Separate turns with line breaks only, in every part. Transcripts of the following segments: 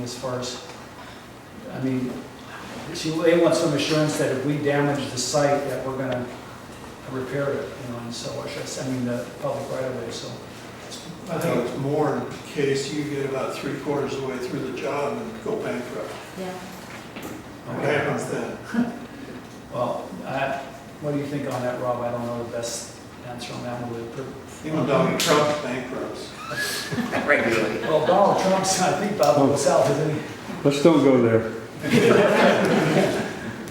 as far as, I mean, they want some assurance that if we damage the site, that we're gonna repair it, you know, and so, I mean, the public right of way, so.
I think it's more in case you get about 3/4 of the way through the job and go bankrupt.
Yeah.
What happens then?
Well, what do you think on that, Rob? I don't know the best answer on that one.
Even Donald Trump bankrupts.
Regularly.
Well, Donald Trump's, I think, about to south, isn't he?
Let's don't go there.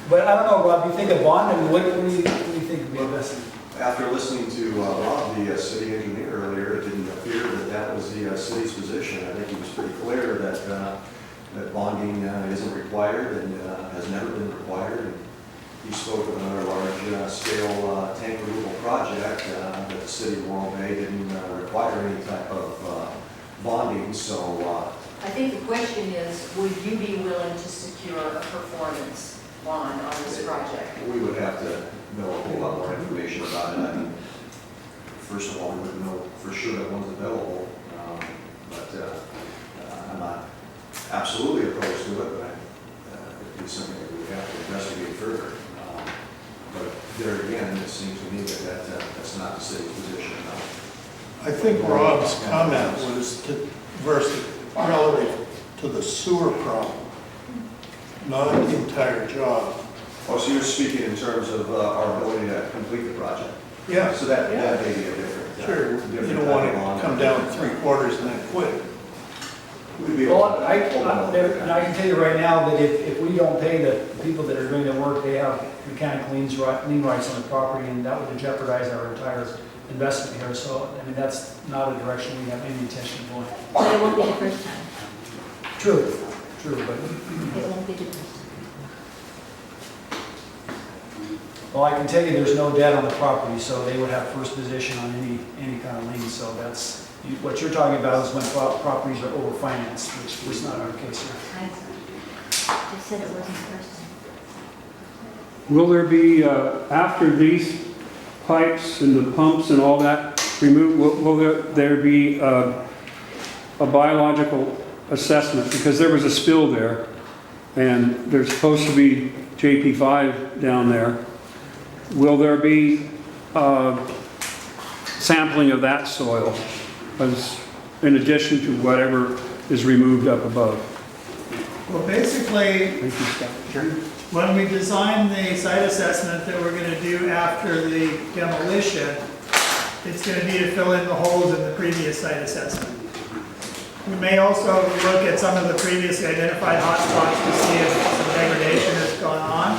But I don't know, Rob, you think of bond, I mean, what do you think would be the best?
After listening to Rob, the city engineer earlier, it didn't appear that that was the city's position. I think he was pretty clear that bonding isn't required and has never been required. He spoke of another large-scale tank removal project that the city of Laurel Bay didn't require any type of bonding, so...
I think the question is, would you be willing to secure a performance bond on this project?
We would have to know a whole lot more information about it. I mean, first of all, we wouldn't know for sure that one's available, but I'm not absolutely opposed to it, but it'd be something that we would have to investigate further. But there again, it seems to me that that's not the city's position.
I think Rob's comment was to relative to the sewer problem, not the entire job.
Oh, so you're speaking in terms of our ability to complete the project?
Yeah.
So that may be a different...
Sure, you don't want to come down 3/4 and then quit.
We'd be
Well,
open-
and I can tell you right now that if we don't pay the people that are doing the work, they have mechanical lien rights on the property, and that would jeopardize our entire investment here. So, I mean, that's not a direction we have any intention of going.
But it won't be the first time.
True, but,
It won't be the first time.
well, I can tell you there's no debt on the property, so they would have first position on any kind of lien. So that's, what you're talking about is when properties are overfinanced, which was not our case here.
I just said it wasn't the first time.
Will there be, after these pipes and the pumps and all that removed, will there be a biological assessment? Because there was a spill there, and there's supposed to be JP5 down there. Will there be sampling of that soil in addition to whatever is removed up above?
Well, basically,
Thank you, Scott.
when we designed the site assessment that we're going to do after the demolition, it's going to be to fill in the holes in the previous site assessment. We may also look at some of the previously identified hotspots to see if some degradation has gone on.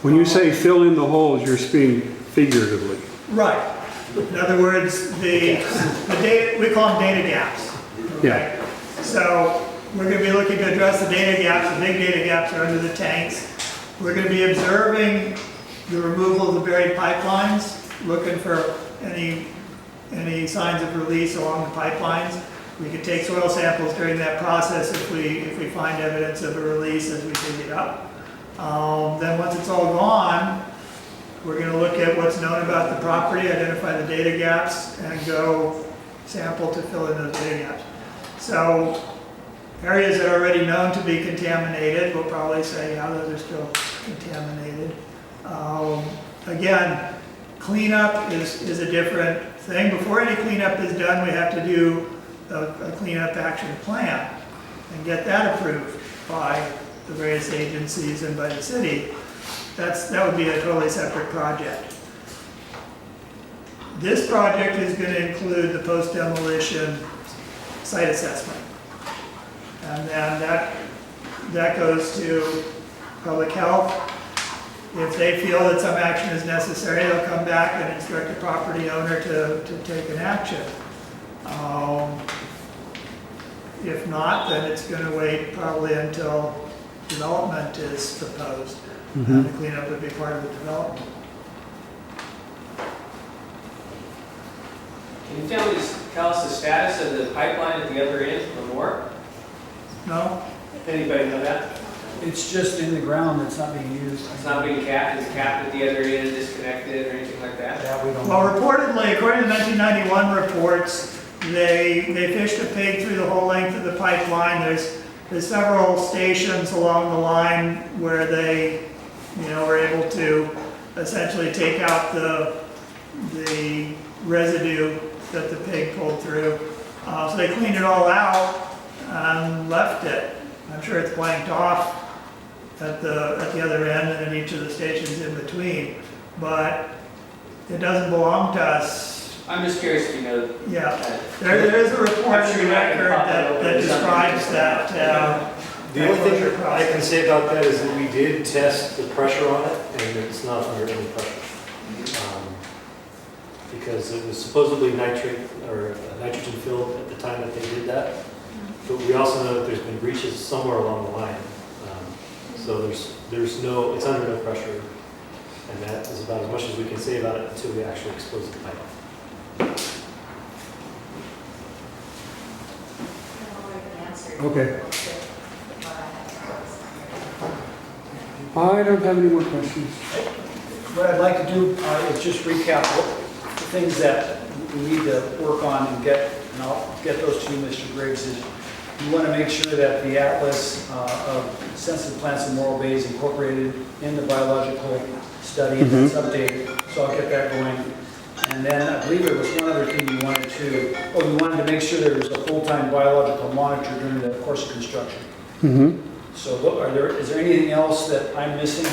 When you say fill in the holes, you're speaking figuratively.
Right. In other words, the data, we call them data gaps.
Yeah.
So we're going to be looking to address the data gaps. The big data gaps are under the tanks. We're going to be observing the removal of the buried pipelines, looking for any signs of release along the pipelines. We can take soil samples during that process if we find evidence of a release as we dig it up. Then once it's all gone, we're going to look at what's known about the property, identify the data gaps, and go sample to fill in those data gaps. So areas that are already known to be contaminated, we'll probably say, yeah, those are still contaminated. Again, cleanup is a different thing. Before any cleanup is done, we have to do a cleanup action plan and get that approved by the various agencies and by the city. That would be a totally separate project. This project is going to include the post-demolition site assessment. And then that goes to public health. If they feel that some action is necessary, they'll come back and instruct the property owner to take an action. If not, then it's going to wait probably until development is proposed. And the cleanup would be part of the development.
Can you tell us the status of the pipeline at the other end from Moore?
No?
Anybody know that?
It's just in the ground, it's not being used.
It's not being capped, is it capped at the other end, disconnected or anything like that?
That we don't
Well,
know.
reportedly, according to 1991 reports, They fished a pig through the whole length of the pipeline. There's several stations along the line where they, were able to essentially take out the residue that the pig pulled through. So they cleaned it all out and left it. I'm sure it's blanked off at the other end and in each of the stations in between, but it doesn't belong to us.
I'm just curious if you know.
Yeah, there is a report
I'm sure
in the
you're not gonna
record
pop that
that
over to
describes
something.
that.
The only thing I can say about that is that we did test the pressure on it, and it's not under any pressure. Because it was supposedly nitrate or nitrogen filled at the time that they did that. But we also know that there's been breaches somewhere along the line. So there's no, it's under no pressure. And that is about as much as we can say about it until we actually expose the pipe.
Okay. I don't have any more questions.
What I'd like to do is just recap the things that we need to work on and I'll get those to you, Mr. Graves, is you want to make sure that the atlas of sensitive plants in Morro Bay is incorporated in the biological study and that's updated, so I'll get that going. And then I believe there was one other thing you wanted to make sure there was a full-time biological monitor during the course of construction.
Mm-hmm.
So is there anything else that I'm missing?